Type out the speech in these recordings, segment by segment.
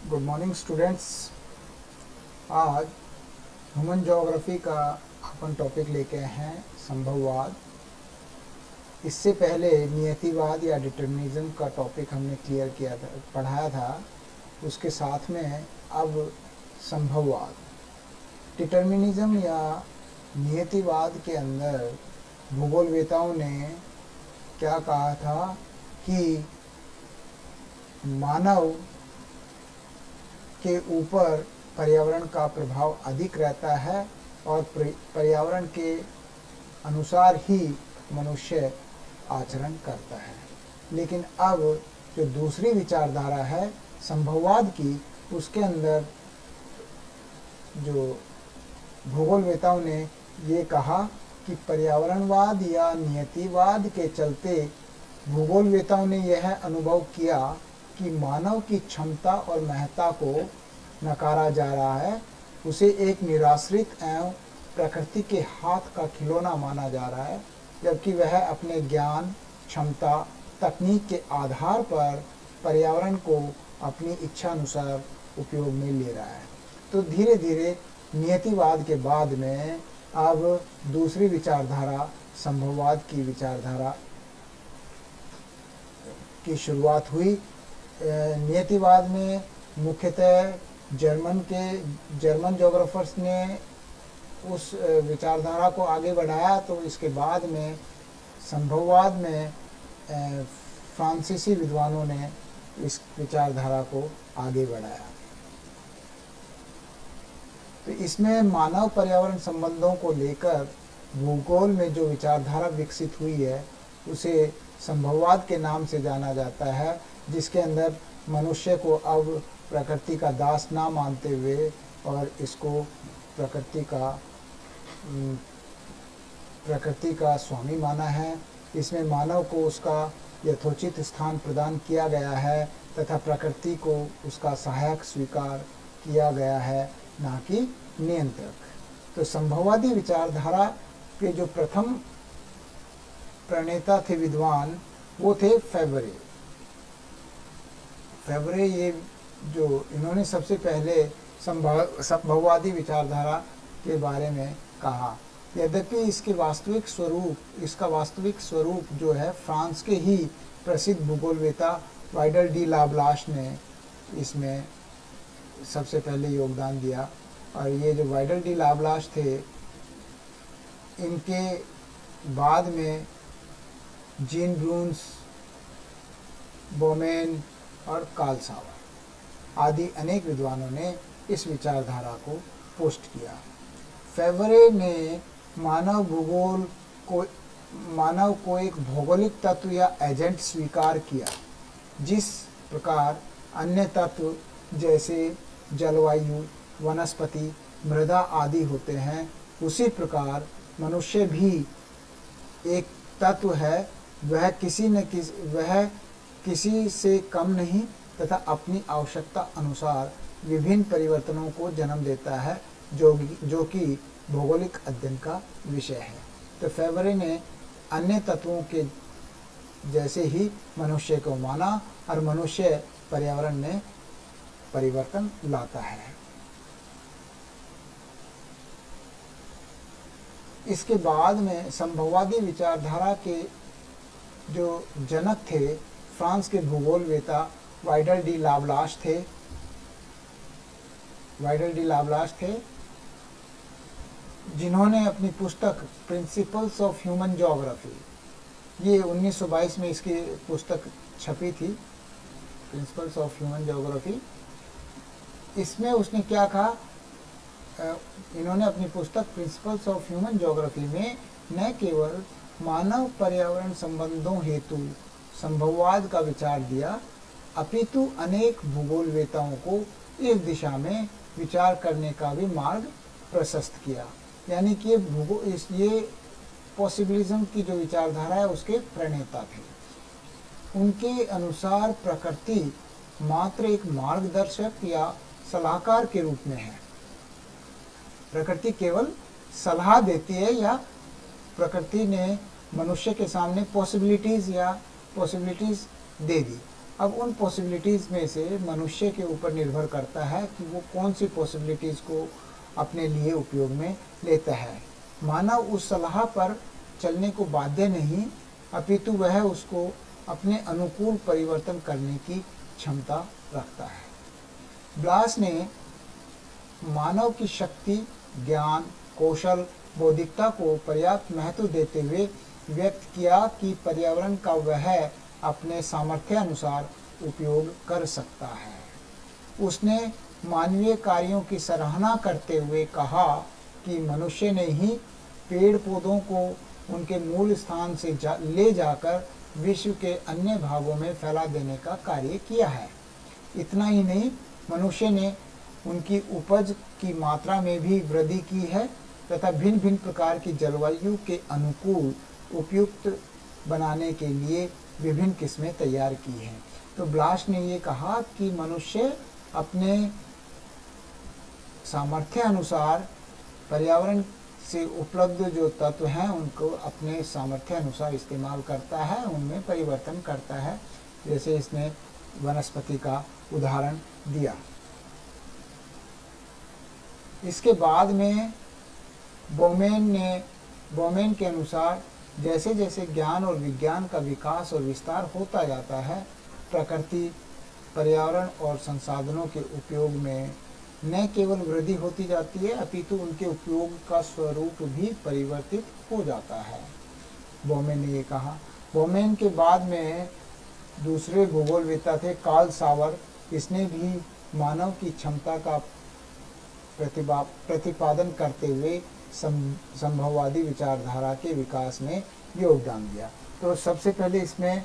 Good morning students. आज human geography का अपन topic लेके हैं संभववाद। इससे पहले नियतिवाद या डिटर्मिनिज्म का टॉपिक हमने क्लियर किया था, पढ़ाया था। उसके साथ में अब संभववाद, डिटर्मिनिज्म या नियतिवाद के अंदर भूगोलवेताओं ने क्या कहा था कि मानव के ऊपर पर्यावरण का प्रभाव अधिक रहता है और पर्यावरण के अनुसार ही मनुष्य आचरण करता है। लेकिन अब जो दूसरी विचारधारा है संभववाद की, उसके अंदर जो भूगोलवेताओं ने ये कहा कि पर्यावरणवाद या नियतिवाद के चलते भूगोलवेताओं ने यह अनुभव किया कि मानव की क्षमता और महत्ता को नकारा जा रहा है, उसे एक निराश्रित एवं प्रकृति के हाथ का खिलौना माना जा रहा है, जबकि वह अपने ज्ञान, क्षमता, तकनीक के आधार पर पर्यावरण को अपनी इच्छा अनुसार उपयोग में ले रहा है। तो धीरे धीरे नियतिवाद के बाद में अब दूसरी विचारधारा संभववाद की विचारधारा की शुरुआत हुई। नियतिवाद में मुख्यतः जर्मन ज्योग्राफर्स ने उस विचारधारा को आगे बढ़ाया। तो इसके बाद में संभववाद में फ्रांसीसी विद्वानों ने इस विचारधारा को आगे बढ़ाया। तो इसमें मानव पर्यावरण संबंधों को लेकर भूगोल में जो विचारधारा विकसित हुई है उसे संभववाद के नाम से जाना जाता है, जिसके अंदर मनुष्य को अब प्रकृति का दास ना मानते हुए और इसको प्रकृति का स्वामी माना है। इसमें मानव को उसका यथोचित स्थान प्रदान किया गया है तथा प्रकृति को उसका सहायक स्वीकार किया गया है, ना कि नियंत्रक। तो संभववादी विचारधारा के जो प्रथम प्रणेता थे विद्वान, वो थे फेबरे। ये जो इन्होंने सबसे पहले संभववादी विचारधारा के बारे में कहा। यद्यपि इसका वास्तविक स्वरूप जो है फ्रांस के ही प्रसिद्ध भूगोलवेता वाइडल डी लाब्लाश ने इसमें सबसे पहले योगदान दिया। और ये जो वाइडल डी लाब्लाश थे, इनके बाद में जीन ब्रून्स, बोमेन और कार्ल सावर आदि अनेक विद्वानों ने इस विचारधारा को पोस्ट किया। फेबरे ने मानव को एक भौगोलिक तत्व या एजेंट स्वीकार किया। जिस प्रकार अन्य तत्व जैसे जलवायु, वनस्पति, मृदा आदि होते हैं, उसी प्रकार मनुष्य भी एक तत्व है। वह किसी से कम नहीं तथा अपनी आवश्यकता अनुसार विभिन्न परिवर्तनों को जन्म देता है, जो कि भौगोलिक अध्ययन का विषय है। तो फेबरे ने अन्य तत्वों के जैसे ही मनुष्य को माना और मनुष्य पर्यावरण में परिवर्तन लाता है। इसके बाद में संभववादी विचारधारा के जो जनक थे फ्रांस के भूगोलवेता वाइडल डी लाब्लाश थे, जिन्होंने अपनी पुस्तक प्रिंसिपल्स ऑफ ह्यूमन ज्योग्राफी, ये 1922 में इसकी पुस्तक छपी थी, प्रिंसिपल्स ऑफ ह्यूमन ज्योग्राफी। इसमें उसने क्या कहा, इन्होंने अपनी पुस्तक प्रिंसिपल्स ऑफ ह्यूमन ज्योग्राफी में न केवल मानव पर्यावरण संबंधों हेतु संभववाद का विचार दिया, अपितु अनेक भूगोलवेताओं को इस दिशा में विचार करने का भी मार्ग प्रशस्त किया। यानी कि ये पॉसिबिलिज्म की जो विचारधारा है उसके प्रणेता थे। उनके अनुसार प्रकृति मात्र एक मार्गदर्शक या सलाहकार के रूप में है। प्रकृति केवल सलाह देती है, या प्रकृति ने मनुष्य के सामने पॉसिबिलिटीज दे दी, अब उन पॉसिबिलिटीज़ में से मनुष्य के ऊपर निर्भर करता है कि वो कौन सी पॉसिबिलिटीज़ को अपने लिए उपयोग में लेता है। मानव उस सलाह पर चलने को बाध्य नहीं, अपितु वह उसको अपने अनुकूल परिवर्तन करने की क्षमता रखता है। ब्लास ने मानव की शक्ति, ज्ञान, कौशल, बौद्धिकता को पर्याप्त महत्व देते हुए व्यक्त किया कि पर्यावरण का वह अपने सामर्थ्य अनुसार उपयोग कर सकता है। उसने मानवीय कार्यों की सराहना करते हुए कहा कि मनुष्य ने ही पेड़ पौधों को उनके मूल स्थान से ले जाकर विश्व के अन्य भागों में फैला देने का कार्य किया है। इतना ही नहीं, मनुष्य ने उनकी उपज की मात्रा में भी वृद्धि की है तथा भिन्न भिन्न प्रकार की जलवायु के अनुकूल उपयुक्त बनाने के लिए विभिन्न किस्में तैयार की हैं। तो ब्लास ने ये कहा कि मनुष्य अपने सामर्थ्य अनुसार पर्यावरण से उपलब्ध जो तत्व हैं उनको अपने सामर्थ्य अनुसार इस्तेमाल करता है, उनमें परिवर्तन करता है। जैसे इसने वनस्पति का उदाहरण दिया। इसके बाद में बोमेन के अनुसार जैसे जैसे ज्ञान और विज्ञान का विकास और विस्तार होता जाता है, प्रकृति, पर्यावरण और संसाधनों के उपयोग में न केवल वृद्धि होती जाती है अपितु उनके उपयोग का स्वरूप भी परिवर्तित हो जाता है। बोमेन ने ये कहा। बोमेन के बाद में दूसरे भूगोलवेत्ता थे कार्ल सावर। इसने भी मानव की क्षमता का प्रतिपादन करते हुए संभववादी विचारधारा के विकास में योगदान दिया। तो सबसे पहले इसमें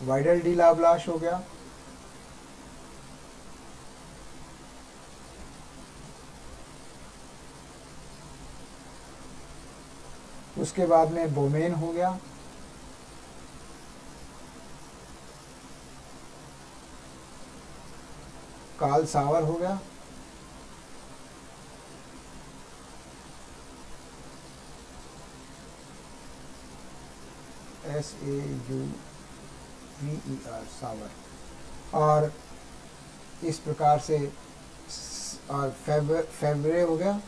वाइडल डी लाब्लाश हो गया, उसके बाद में बोमेन हो गया, कार्ल सावर हो गया, SAUVER सावर, और इस प्रकार से और फेब्रे हो गया,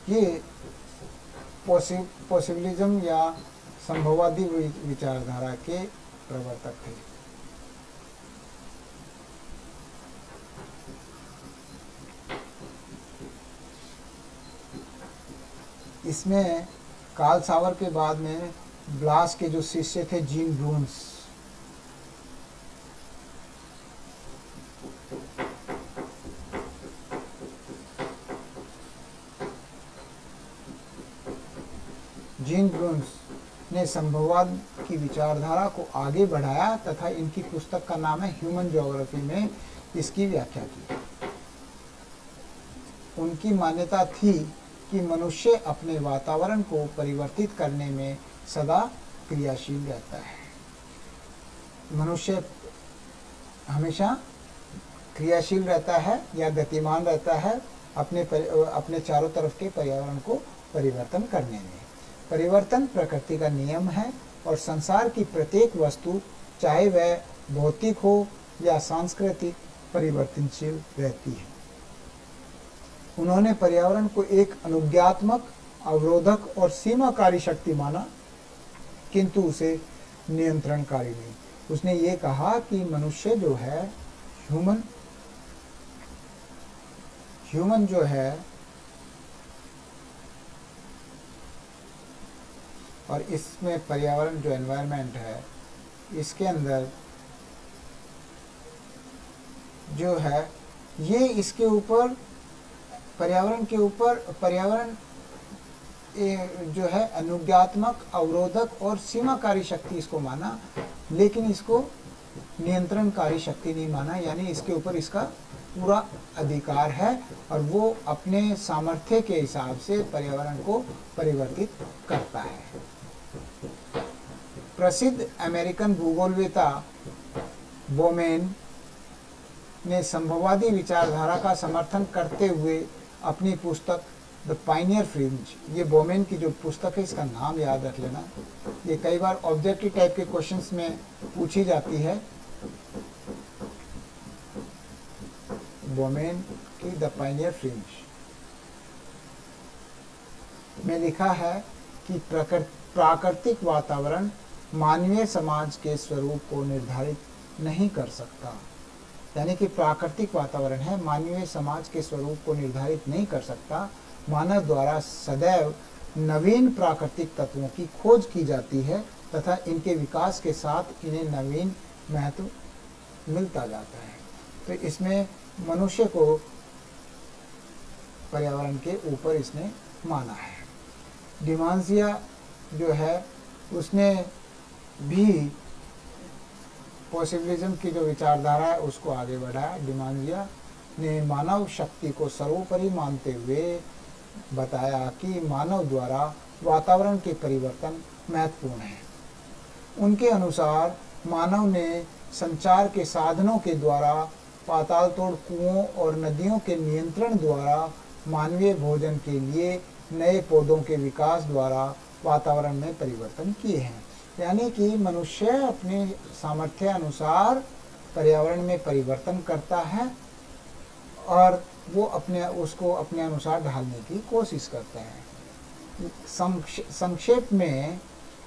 ये पॉसिबिलिज्म या संभववादी विचारधारा के प्रवर्तक थे। इसमें कार्ल सावर के बाद में ब्लास के जो शिष्य थे जीन ब्रून्स, ने संभववाद की विचारधारा को आगे बढ़ाया तथा इनकी पुस्तक का नाम है ह्यूमन ज्योग्राफी में इसकी व्याख्या की। उनकी मान्यता थी कि मनुष्य अपने वातावरण को परिवर्तित करने में सदा क्रियाशील रहता है। मनुष्य हमेशा क्रियाशील रहता है या गतिमान रहता है अपने चारों तरफ के पर्यावरण को परिवर्तन करने में। परिवर्तन प्रकृति का नियम है और संसार की प्रत्येक वस्तु, चाहे वह भौतिक हो या सांस्कृतिक, परिवर्तनशील रहती है। उन्होंने पर्यावरण को एक अनुज्ञात्मक, अवरोधक और सीमाकारी शक्ति माना, किंतु उसे नियंत्रणकारी नहीं। उसने ये कहा कि मनुष्य जो है, ह्यूमन जो है, और इसमें पर्यावरण जो एनवायरनमेंट है, इसके अंदर जो है ये इसके ऊपर पर्यावरण जो है अनुज्ञात्मक, अवरोधक और सीमाकारी शक्ति इसको माना, लेकिन इसको नियंत्रणकारी शक्ति नहीं माना। यानी इसके ऊपर इसका पूरा अधिकार है और वो अपने सामर्थ्य के हिसाब से पर्यावरण को परिवर्तित करता है। प्रसिद्ध अमेरिकन भूगोलवेत्ता बोमेन ने संभववादी विचारधारा का समर्थन करते हुए अपनी पुस्तक द पाइनियर फ्रिंज, ये बोमेन की जो पुस्तक है, इसका नाम याद रख लेना, ये कई बार ऑब्जेक्टिव टाइप के क्वेश्चंस में पूछी जाती है। बोमेन की द पाइनियर फ्रिंज में लिखा है कि प्राकृतिक वातावरण मानवीय समाज के स्वरूप को निर्धारित नहीं कर सकता। यानी कि प्राकृतिक वातावरण है, मानवीय समाज के स्वरूप को निर्धारित नहीं कर सकता। मानव द्वारा सदैव नवीन प्राकृतिक तत्वों की खोज की जाती है तथा इनके विकास के साथ इन्हें नवीन महत्व मिलता जाता है। तो इसमें मनुष्य को पर्यावरण के ऊपर इसने माना है। डिमांजिया जो है उसने भी पॉसिबिलिज्म की जो विचारधारा है उसको आगे बढ़ाया। डिमांजिया ने मानव शक्ति को सर्वोपरि मानते हुए बताया कि मानव द्वारा वातावरण के परिवर्तन महत्वपूर्ण है। उनके अनुसार मानव ने संचार के साधनों के द्वारा, पाताल तोड़ कुओं और नदियों के नियंत्रण द्वारा, मानवीय भोजन के लिए नए पौधों के विकास द्वारा वातावरण में परिवर्तन किए हैं। यानी कि मनुष्य अपने सामर्थ्य अनुसार पर्यावरण में परिवर्तन करता है और वो उसको अपने अनुसार ढालने की कोशिश करता है। संक्षेप में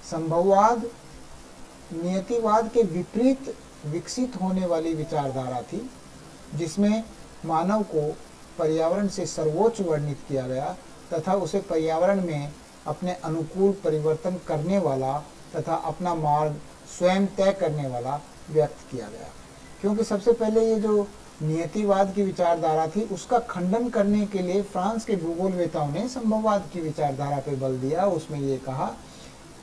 संभववाद नियतिवाद के विपरीत विकसित होने वाली विचारधारा थी, जिसमें मानव को पर्यावरण से सर्वोच्च वर्णित किया गया तथा उसे पर्यावरण में अपने अनुकूल परिवर्तन करने वाला तथा अपना मार्ग स्वयं तय करने वाला व्यक्त किया गया। क्योंकि सबसे पहले ये जो नियतिवाद की विचारधारा थी उसका खंडन करने के लिए फ्रांस के भूगोलवेताओं ने संभववाद की विचारधारा पर बल दिया। उसमें ये कहा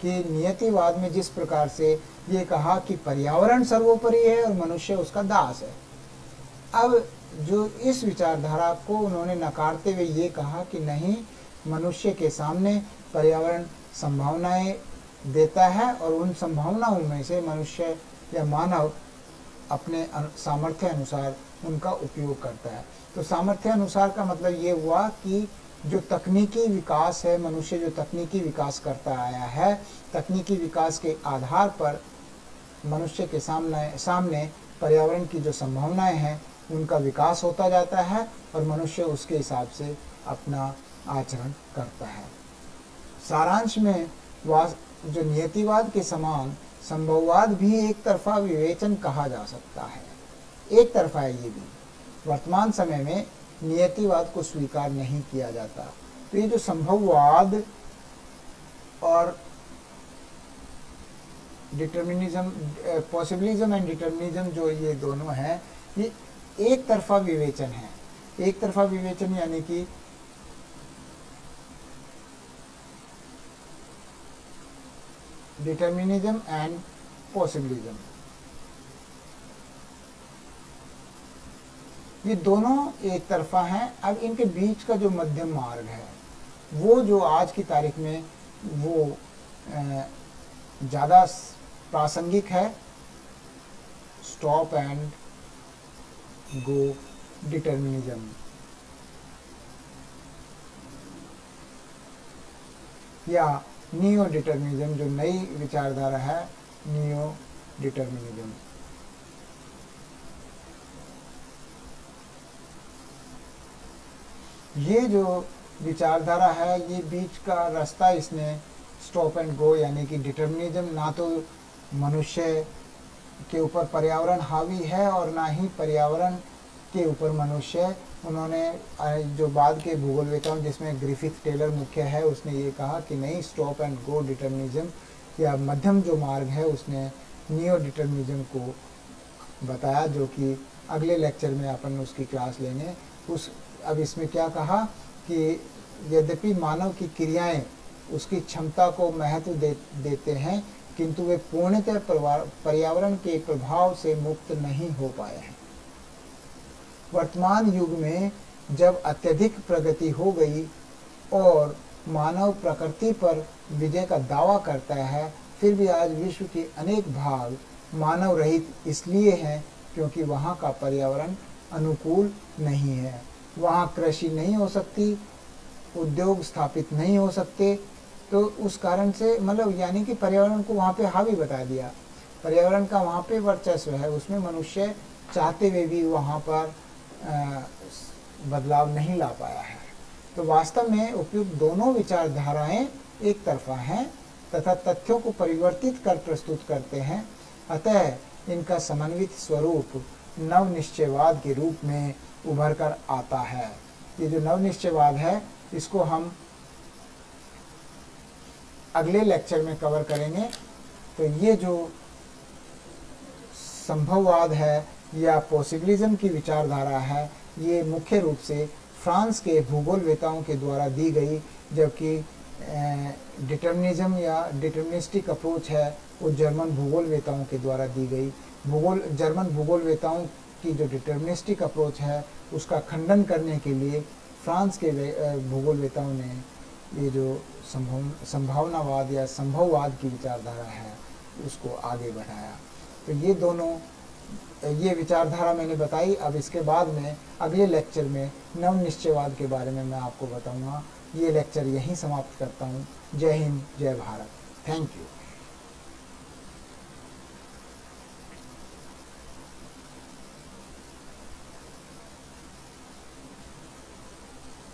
कि नियतिवाद में जिस प्रकार से ये कहा कि पर्यावरण सर्वोपरि है और मनुष्य उसका दास है, अब जो इस विचारधारा को उन्होंने नकारते हुए ये कहा कि नहीं, मनुष्य के सामने पर्यावरण संभावनाएं देता है और उन संभावनाओं में से मनुष्य या मानव अपने सामर्थ्य अनुसार उनका उपयोग करता है। तो सामर्थ्य अनुसार का मतलब ये हुआ कि जो तकनीकी विकास है, मनुष्य जो तकनीकी विकास करता आया है, तकनीकी विकास के आधार पर मनुष्य के सामने पर्यावरण की जो संभावनाएं हैं उनका विकास होता जाता है और मनुष्य उसके हिसाब से अपना आचरण करता है। सारांश में जो नियतिवाद के समान संभववाद भी एक तरफा विवेचन कहा जा सकता है। एक तरफा है ये भी। वर्तमान समय में नियतिवाद को स्वीकार नहीं किया जाता। तो ये जो संभववाद और डिटर्मिनिज्म, पॉसिबिलिज्म एंड डिटर्मिनिज्म, जो ये दोनों हैं, ये एक तरफा विवेचन है। एक तरफा विवेचन यानी कि डिटर्मिनिज्म एंड पॉसिबिलिज्म, ये दोनों एक तरफा हैं। अब इनके बीच का जो मध्यम मार्ग है वो जो आज की तारीख में वो ज़्यादा प्रासंगिक है, स्टॉप एंड गो डिटर्मिनिज्म। या नियो डिटर्मिनिज्म, जो नई विचारधारा है, नियो डिटर्मिनिज्म। ये जो विचारधारा है, ये बीच का रास्ता इसने स्टॉप एंड गो यानी कि डिटर्मिनिज्म, ना तो मनुष्य के ऊपर पर्यावरण हावी है और ना ही पर्यावरण के ऊपर मनुष्य। उन्होंने जो बाद के भूगोलवेताओं जिसमें ग्रिफिथ टेलर मुख्य है, उसने ये कहा कि नहीं, स्टॉप एंड गो डिटर्मिनिज्म या मध्यम जो मार्ग है उसने नियो डिटर्मिनिज्म को बताया, जो कि अगले लेक्चर में अपन उसकी क्लास लेंगे। अब इसमें क्या कहा कि यद्यपि मानव की क्रियाएं उसकी क्षमता को महत्व देते हैं, किंतु वे पूर्णतः पर्यावरण के प्रभाव से मुक्त नहीं हो पाए हैं। वर्तमान युग में जब अत्यधिक प्रगति हो गई और मानव प्रकृति पर विजय का दावा करता है, फिर भी आज विश्व के अनेक भाग मानव रहित इसलिए हैं क्योंकि वहाँ का पर्यावरण अनुकूल नहीं है। वहाँ कृषि नहीं हो सकती, उद्योग स्थापित नहीं हो सकते, तो उस कारण से मतलब यानी कि पर्यावरण को वहाँ पे हावी बता दिया। पर्यावरण का वहाँ पे वर्चस्व है, उसमें मनुष्य चाहते हुए भी वहाँ पर बदलाव नहीं ला पाया है। तो वास्तव में उपयुक्त दोनों विचारधाराएं एक तरफा हैं तथा तथ्यों को परिवर्तित कर प्रस्तुत करते हैं। अतः इनका समन्वित स्वरूप नवनिश्चयवाद के रूप में उभर कर आता है। ये जो नवनिश्चयवाद है इसको हम अगले लेक्चर में कवर करेंगे। तो ये जो संभववाद है या पॉसिबिलिज्म की विचारधारा है, ये मुख्य रूप से फ्रांस के भूगोलवेताओं के द्वारा दी गई, जबकि डिटर्मिनिज्म या डिटर्मिनिस्टिक अप्रोच है वो जर्मन भूगोलवेताओं के द्वारा दी गई। जर्मन भूगोलवेताओं की जो डिटर्मिनिस्टिक अप्रोच है उसका खंडन करने के लिए फ्रांस के भूगोलवेताओं ने ये जो संभावनावाद या संभववाद की विचारधारा है उसको आगे बढ़ाया। तो ये विचारधारा मैंने बताई। अब इसके बाद में अगले लेक्चर में नवनिश्चयवाद के बारे में मैं आपको बताऊंगा। ये लेक्चर यहीं समाप्त करता हूँ। जय हिंद, जय भारत। Thank you.